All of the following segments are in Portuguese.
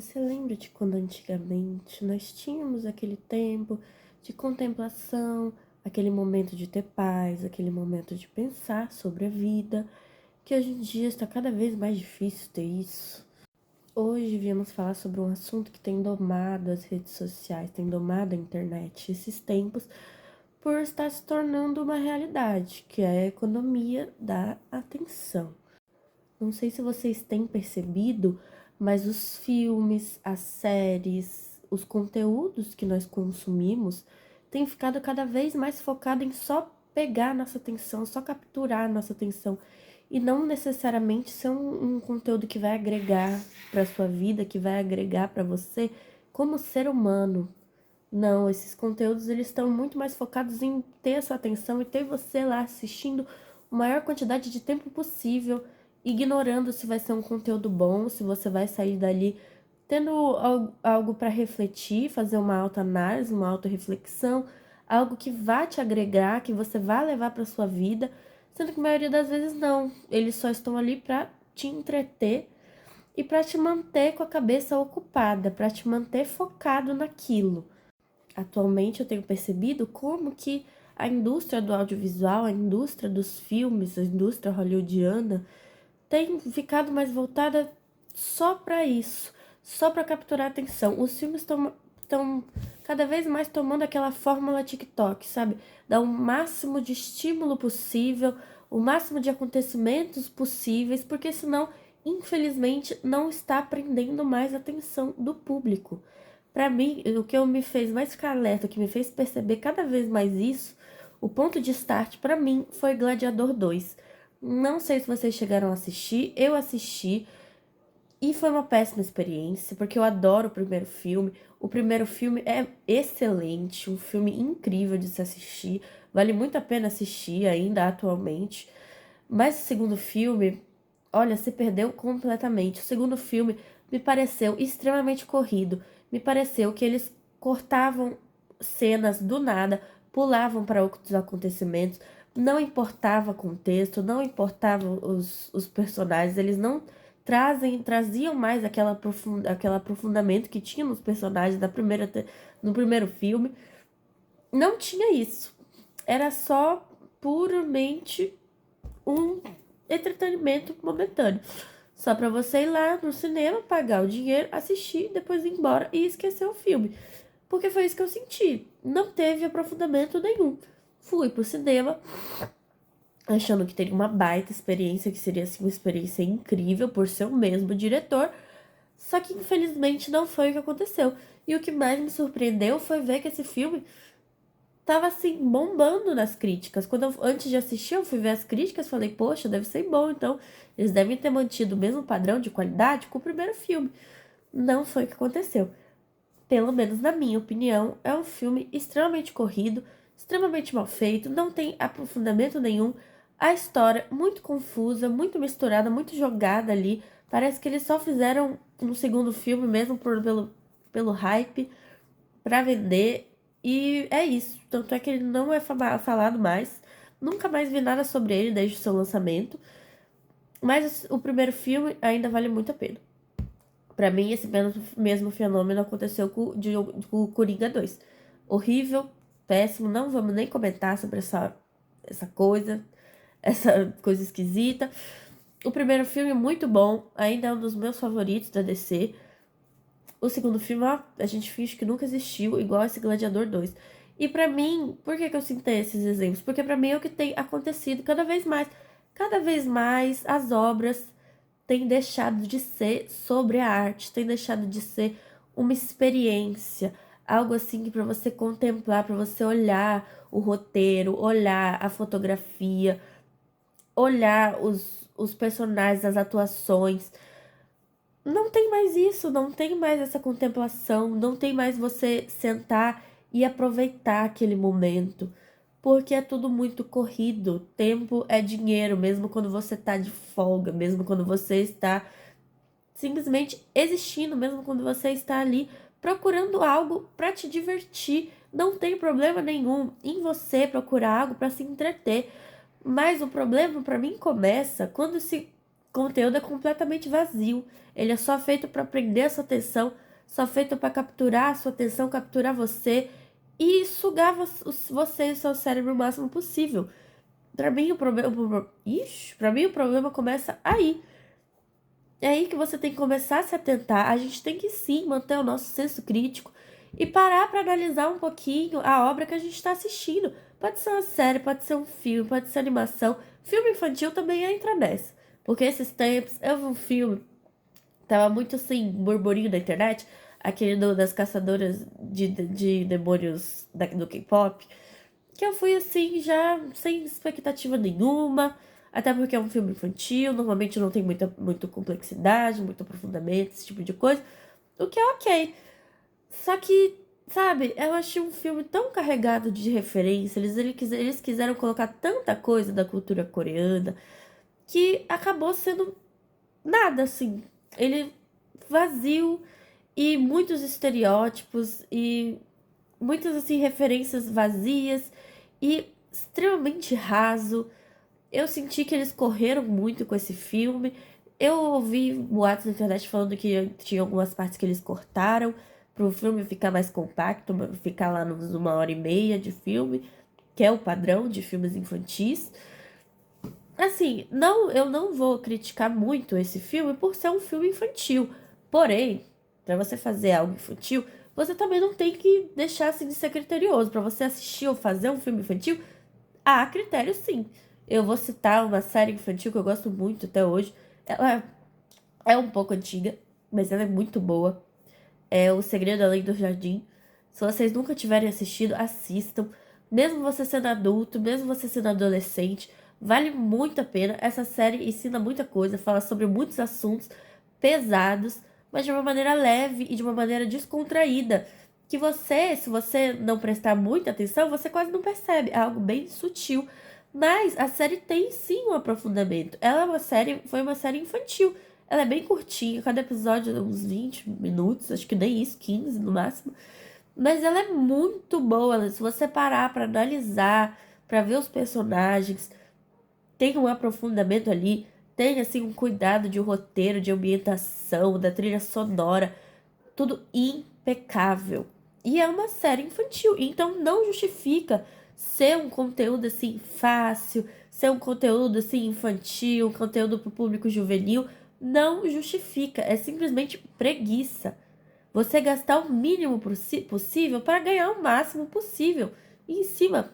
Você lembra de quando antigamente nós tínhamos aquele tempo de contemplação, aquele momento de ter paz, aquele momento de pensar sobre a vida, que hoje em dia está cada vez mais difícil ter isso? Hoje viemos falar sobre um assunto que tem domado as redes sociais, tem domado a internet esses tempos, por estar se tornando uma realidade, que é a economia da atenção. Não sei se vocês têm percebido, mas os filmes, as séries, os conteúdos que nós consumimos têm ficado cada vez mais focado em só pegar nossa atenção, só capturar nossa atenção e não necessariamente ser um conteúdo que vai agregar para sua vida, que vai agregar para você como ser humano. Não, esses conteúdos eles estão muito mais focados em ter a sua atenção e ter você lá assistindo a maior quantidade de tempo possível, ignorando se vai ser um conteúdo bom, se você vai sair dali tendo algo para refletir, fazer uma autoanálise, uma autorreflexão, algo que vá te agregar, que você vá levar para sua vida, sendo que a maioria das vezes não. Eles só estão ali para te entreter e para te manter com a cabeça ocupada, para te manter focado naquilo. Atualmente eu tenho percebido como que a indústria do audiovisual, a indústria dos filmes, a indústria hollywoodiana tem ficado mais voltada só para isso, só para capturar a atenção. Os filmes estão cada vez mais tomando aquela fórmula TikTok, sabe? Dar o máximo de estímulo possível, o máximo de acontecimentos possíveis, porque senão, infelizmente, não está prendendo mais a atenção do público. Para mim, o que me fez mais ficar alerta, o que me fez perceber cada vez mais isso, o ponto de start para mim foi Gladiador 2. Não sei se vocês chegaram a assistir, eu assisti e foi uma péssima experiência, porque eu adoro o primeiro filme. O primeiro filme é excelente, um filme incrível de se assistir, vale muito a pena assistir ainda atualmente. Mas o segundo filme, olha, se perdeu completamente. O segundo filme me pareceu extremamente corrido. Me pareceu que eles cortavam cenas do nada, pulavam para outros acontecimentos, não importava contexto, não importava os personagens, eles não traziam mais aquele aprofundamento que tinha nos personagens no primeiro filme. Não tinha isso. Era só puramente um entretenimento momentâneo. Só pra você ir lá no cinema, pagar o dinheiro, assistir, depois ir embora e esquecer o filme. Porque foi isso que eu senti. Não teve aprofundamento nenhum. Fui pro cinema, achando que teria uma baita experiência, que seria assim, uma experiência incrível por ser o mesmo diretor. Só que infelizmente não foi o que aconteceu. E o que mais me surpreendeu foi ver que esse filme tava assim, bombando nas críticas. Antes de assistir, eu fui ver as críticas, falei, poxa, deve ser bom, então eles devem ter mantido o mesmo padrão de qualidade com o primeiro filme. Não foi o que aconteceu. Pelo menos na minha opinião, é um filme extremamente corrido, extremamente mal feito, não tem aprofundamento nenhum. A história muito confusa, muito misturada, muito jogada ali. Parece que eles só fizeram um segundo filme mesmo pelo hype, pra vender. E é isso. Tanto é que ele não é falado mais. Nunca mais vi nada sobre ele desde o seu lançamento. Mas o primeiro filme ainda vale muito a pena. Pra mim, esse mesmo fenômeno aconteceu com o Coringa 2. Horrível, péssimo. Não vamos nem comentar sobre essa coisa esquisita. O primeiro filme é muito bom. Ainda é um dos meus favoritos da DC. O segundo filme, ó, a gente finge que nunca existiu, igual esse Gladiador 2. E pra mim, por que eu citei esses exemplos? Porque pra mim é o que tem acontecido cada vez mais. Cada vez mais as obras têm deixado de ser sobre a arte, têm deixado de ser uma experiência, algo assim que para você contemplar, para você olhar o roteiro, olhar a fotografia, olhar os personagens, as atuações. Não tem mais isso, não tem mais essa contemplação, não tem mais você sentar e aproveitar aquele momento, porque é tudo muito corrido. Tempo é dinheiro, mesmo quando você tá de folga, mesmo quando você está simplesmente existindo, mesmo quando você está ali procurando algo para te divertir. Não tem problema nenhum em você procurar algo para se entreter, mas o problema para mim começa quando se conteúdo é completamente vazio. Ele é só feito para prender a sua atenção, só feito para capturar a sua atenção, capturar você e sugar você e o seu cérebro o máximo possível. Pra mim, pra mim, o problema começa aí. É aí que você tem que começar a se atentar. A gente tem que sim manter o nosso senso crítico e parar para analisar um pouquinho a obra que a gente está assistindo. Pode ser uma série, pode ser um filme, pode ser animação. Filme infantil também entra nessa. Porque esses tempos eu vi um filme, tava muito assim, burburinho na internet, aquele das caçadoras de demônios do K-pop, que eu fui assim, já sem expectativa nenhuma, até porque é um filme infantil, normalmente não tem muita complexidade, muito aprofundamento, esse tipo de coisa, o que é ok. Só que, sabe, eu achei um filme tão carregado de referência, eles quiseram colocar tanta coisa da cultura coreana, que acabou sendo nada, assim. Ele vazio e muitos estereótipos e muitas, assim, referências vazias e extremamente raso. Eu senti que eles correram muito com esse filme. Eu ouvi boatos na internet falando que tinha algumas partes que eles cortaram para o filme ficar mais compacto, ficar lá nos 1h30 de filme, que é o padrão de filmes infantis. Assim, não, eu não vou criticar muito esse filme por ser um filme infantil. Porém, para você fazer algo infantil, você também não tem que deixar assim de ser criterioso. Para você assistir ou fazer um filme infantil, há critério sim. Eu vou citar uma série infantil que eu gosto muito até hoje. Ela é um pouco antiga, mas ela é muito boa. É O Segredo Além do Jardim. Se vocês nunca tiverem assistido, assistam. Mesmo você sendo adulto, mesmo você sendo adolescente, vale muito a pena. Essa série ensina muita coisa, fala sobre muitos assuntos pesados, mas de uma maneira leve e de uma maneira descontraída. Que você, se você não prestar muita atenção, você quase não percebe. É algo bem sutil. Mas a série tem sim um aprofundamento. Ela é uma série, foi uma série infantil. Ela é bem curtinha, cada episódio é uns 20 minutos, acho que nem isso, 15 no máximo. Mas ela é muito boa, se você parar pra analisar, pra ver os personagens, tem um aprofundamento ali, tem assim um cuidado de roteiro, de ambientação, da trilha sonora, tudo impecável. E é uma série infantil, então não justifica ser um conteúdo assim fácil, ser um conteúdo assim infantil, um conteúdo para o público juvenil, não justifica, é simplesmente preguiça. Você gastar o mínimo possível para ganhar o máximo possível em cima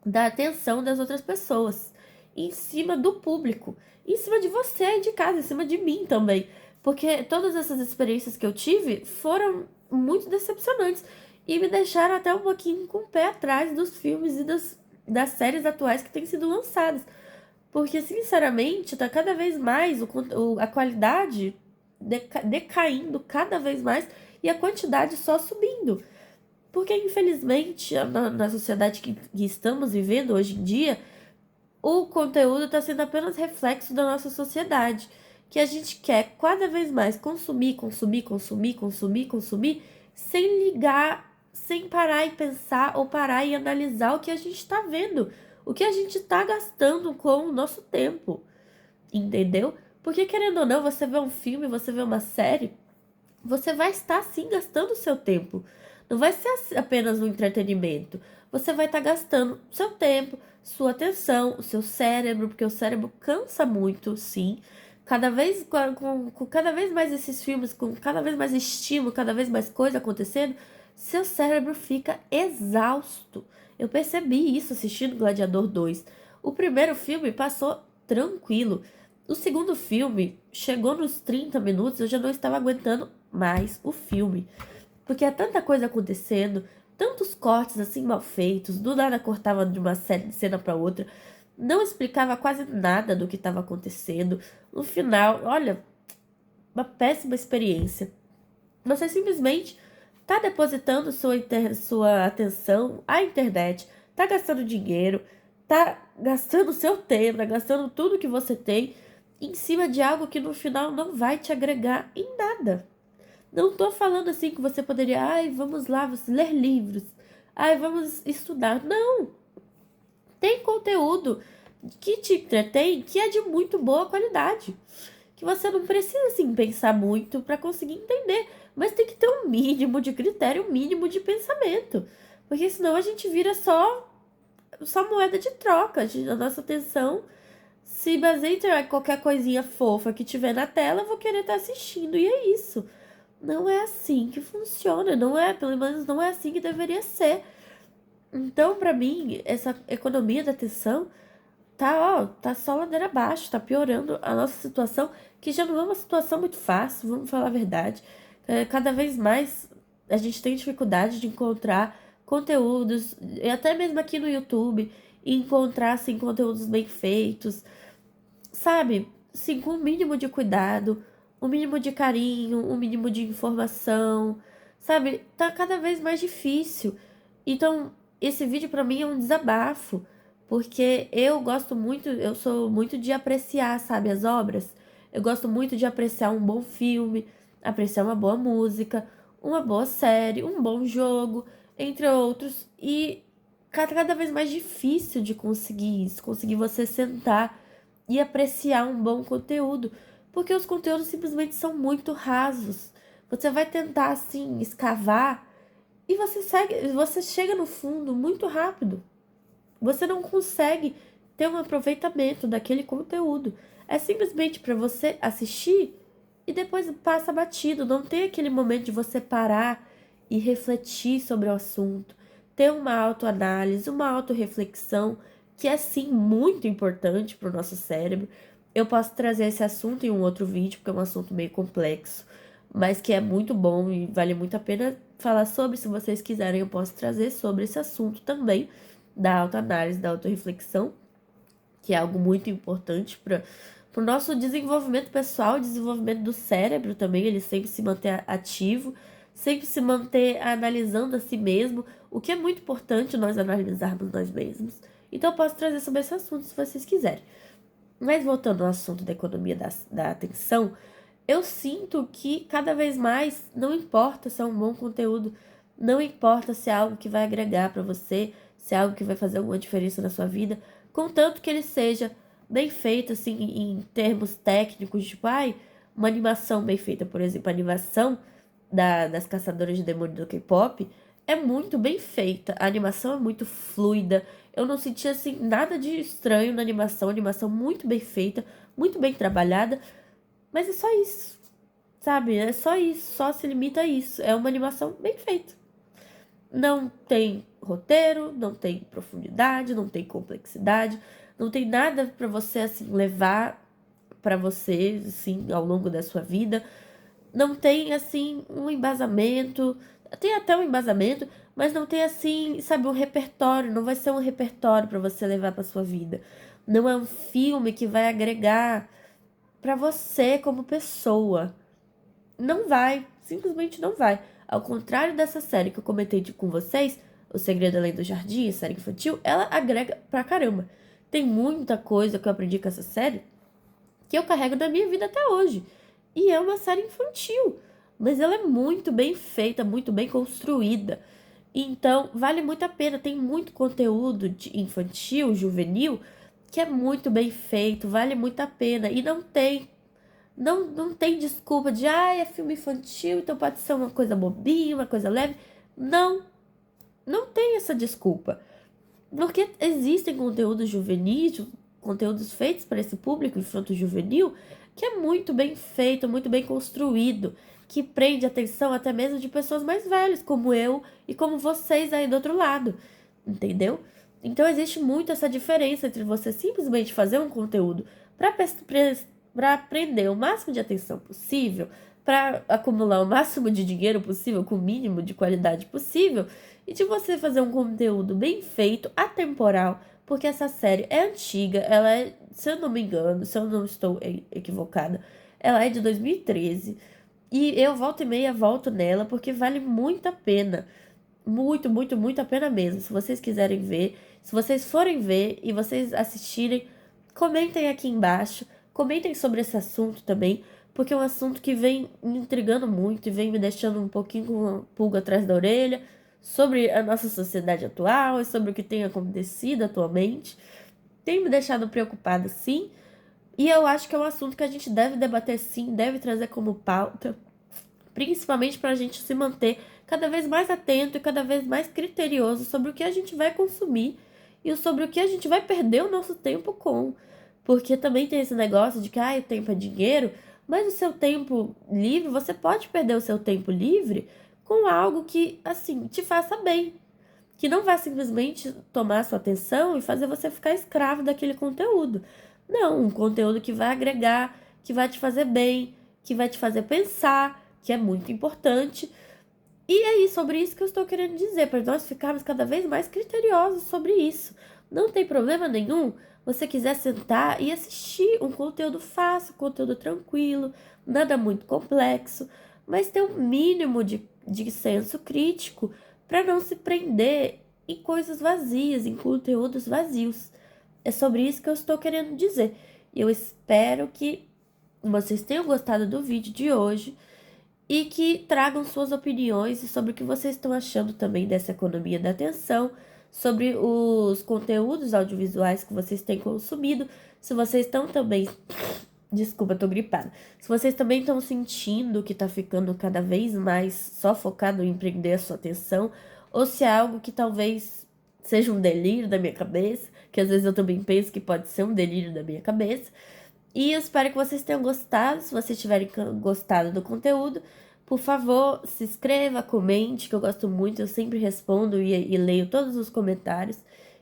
da atenção das outras pessoas, em cima do público, em cima de você aí de casa, em cima de mim também. Porque todas essas experiências que eu tive foram muito decepcionantes e me deixaram até um pouquinho com o pé atrás dos filmes e das séries atuais que têm sido lançadas. Porque, sinceramente, tá cada vez mais a qualidade decaindo cada vez mais e a quantidade só subindo. Porque, infelizmente, na sociedade que estamos vivendo hoje em dia, o conteúdo está sendo apenas reflexo da nossa sociedade. Que a gente quer cada vez mais consumir, consumir, consumir, consumir, consumir, sem ligar, sem parar e pensar ou parar e analisar o que a gente está vendo, o que a gente está gastando com o nosso tempo. Entendeu? Porque, querendo ou não, você vê um filme, você vê uma série, você vai estar sim gastando o seu tempo. Não vai ser apenas um entretenimento. Você vai estar gastando seu tempo, sua atenção, o seu cérebro, porque o cérebro cansa muito, sim. Cada vez com cada vez mais esses filmes, com cada vez mais estímulo, cada vez mais coisa acontecendo, seu cérebro fica exausto. Eu percebi isso assistindo Gladiador 2. O primeiro filme passou tranquilo. O segundo filme chegou nos 30 minutos, eu já não estava aguentando mais o filme. Porque é tanta coisa acontecendo, tantos cortes assim mal feitos, do nada cortava de uma cena para outra, não explicava quase nada do que estava acontecendo. No final, olha, uma péssima experiência. Você simplesmente tá depositando sua atenção à internet, tá gastando dinheiro, tá gastando seu tempo, tá gastando tudo que você tem em cima de algo que no final não vai te agregar em nada. Não tô falando assim que você poderia, ai, vamos lá, ler livros, ai, vamos estudar. Não! Tem conteúdo, que te entretém, que é de muito boa qualidade. Que você não precisa, assim, pensar muito para conseguir entender. Mas tem que ter um mínimo de critério, um mínimo de pensamento. Porque senão a gente vira só moeda de troca. A nossa atenção se baseia em qualquer coisinha fofa que tiver na tela, eu vou querer estar assistindo. E é isso. Não é assim que funciona. Não é, pelo menos não é assim que deveria ser. Então, pra mim, essa economia da atenção tá só ladeira abaixo, tá piorando a nossa situação, que já não é uma situação muito fácil, vamos falar a verdade. Cada vez mais a gente tem dificuldade de encontrar conteúdos, e até mesmo aqui no YouTube, encontrar, assim, conteúdos bem feitos, sabe? Sim, com o mínimo de cuidado, o mínimo de carinho, o mínimo de informação, sabe? Tá cada vez mais difícil. Então, esse vídeo pra mim é um desabafo, porque eu gosto muito, eu sou muito de apreciar, sabe, as obras. Eu gosto muito de apreciar um bom filme, apreciar uma boa música, uma boa série, um bom jogo, entre outros. E cada vez mais difícil de conseguir isso, conseguir você sentar e apreciar um bom conteúdo, porque os conteúdos simplesmente são muito rasos. Você vai tentar assim escavar e você chega no fundo muito rápido. Você não consegue ter um aproveitamento daquele conteúdo. É simplesmente para você assistir e depois passa batido. Não tem aquele momento de você parar e refletir sobre o assunto, ter uma autoanálise, uma autorreflexão, que é sim muito importante para o nosso cérebro. Eu posso trazer esse assunto em um outro vídeo, porque é um assunto meio complexo, mas que é muito bom e vale muito a pena falar sobre. Se vocês quiserem, eu posso trazer sobre esse assunto também, da autoanálise, da autorreflexão, que é algo muito importante para o nosso desenvolvimento pessoal, desenvolvimento do cérebro também, ele sempre se manter ativo, sempre se manter analisando a si mesmo, o que é muito importante nós analisarmos nós mesmos. Então eu posso trazer sobre esse assunto se vocês quiserem. Mas voltando ao assunto da economia da atenção, eu sinto que cada vez mais não importa se é um bom conteúdo, não importa se é algo que vai agregar para você, se é algo que vai fazer alguma diferença na sua vida, contanto que ele seja bem feito, assim, em termos técnicos, tipo, uma animação bem feita, por exemplo, a animação das Caçadoras de Demônios do K-pop é muito bem feita, a animação é muito fluida, eu não senti, assim, nada de estranho na animação, animação muito bem feita, muito bem trabalhada, mas é só isso, sabe? É só isso, só se limita a isso. É uma animação bem feita. Não tem roteiro, não tem profundidade, não tem complexidade, não tem nada para você assim levar para você assim ao longo da sua vida. Não tem assim um embasamento, tem até um embasamento, mas não tem assim, sabe, um repertório, não vai ser um repertório para você levar para sua vida. Não é um filme que vai agregar para você como pessoa. Não vai, simplesmente não vai. Ao contrário dessa série que eu comentei com vocês, O Segredo Além do Jardim, a série infantil, ela agrega pra caramba. Tem muita coisa que eu aprendi com essa série que eu carrego na minha vida até hoje. E é uma série infantil, mas ela é muito bem feita, muito bem construída. Então, vale muito a pena. Tem muito conteúdo de infantil, juvenil, que é muito bem feito, vale muito a pena. E não tem desculpa de, é filme infantil, então pode ser uma coisa bobinha, uma coisa leve. Não, não tem essa desculpa. Porque existem conteúdos juvenis, conteúdos feitos para esse público infanto-juvenil, que é muito bem feito, muito bem construído, que prende a atenção até mesmo de pessoas mais velhas, como eu e como vocês aí do outro lado, entendeu? Então existe muito essa diferença entre você simplesmente fazer um conteúdo para prender o máximo de atenção possível, para acumular o máximo de dinheiro possível com o mínimo de qualidade possível, e de você fazer um conteúdo bem feito, atemporal, porque essa série é antiga, ela é, se eu não me engano, se eu não estou equivocada, ela é de 2013. E eu volta e meia volto nela porque vale muito a pena. Muito, muito, muito a pena mesmo. Se vocês quiserem ver, se vocês forem ver e vocês assistirem, comentem aqui embaixo. Comentem sobre esse assunto também, porque é um assunto que vem me intrigando muito e vem me deixando um pouquinho com uma pulga atrás da orelha sobre a nossa sociedade atual e sobre o que tem acontecido atualmente. tem me deixado preocupada, sim. E eu acho que é um assunto que a gente deve debater, sim, deve trazer como pauta, principalmente para a gente se manter cada vez mais atento e cada vez mais criterioso sobre o que a gente vai consumir e sobre o que a gente vai perder o nosso tempo com. Porque também tem esse negócio de que o tempo é dinheiro, mas o seu tempo livre, você pode perder o seu tempo livre com algo que, assim, te faça bem. Que não vai simplesmente tomar sua atenção e fazer você ficar escravo daquele conteúdo. Não, um conteúdo que vai agregar, que vai te fazer bem, que vai te fazer pensar, que é muito importante. E é isso, sobre isso que eu estou querendo dizer, para nós ficarmos cada vez mais criteriosos sobre isso. Não tem problema nenhum você quiser sentar e assistir um conteúdo fácil, conteúdo tranquilo, nada muito complexo, mas ter um mínimo de senso crítico para não se prender em coisas vazias, em conteúdos vazios. É sobre isso que eu estou querendo dizer. E eu espero que vocês tenham gostado do vídeo de hoje e que tragam suas opiniões sobre o que vocês estão achando também dessa economia da atenção, sobre os conteúdos audiovisuais que vocês têm consumido, se vocês estão também, desculpa, tô gripada, se vocês também estão sentindo que tá ficando cada vez mais só focado em prender a sua atenção, ou se é algo que talvez seja um delírio da minha cabeça, que às vezes eu também penso que pode ser um delírio da minha cabeça. E eu espero que vocês tenham gostado. Se vocês tiverem gostado do conteúdo, por favor, se inscreva, comente, que eu gosto muito. Eu sempre respondo e leio todos os comentários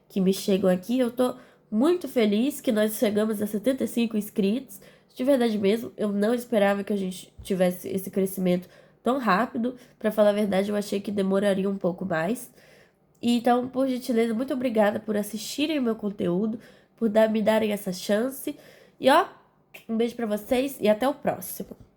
que me chegam aqui. Eu tô muito feliz que nós chegamos a 75 inscritos. De verdade mesmo, eu não esperava que a gente tivesse esse crescimento tão rápido. Pra falar a verdade, eu achei que demoraria um pouco mais. E então, por gentileza, muito obrigada por assistirem o meu conteúdo, por me darem essa chance. E ó, um beijo pra vocês e até o próximo.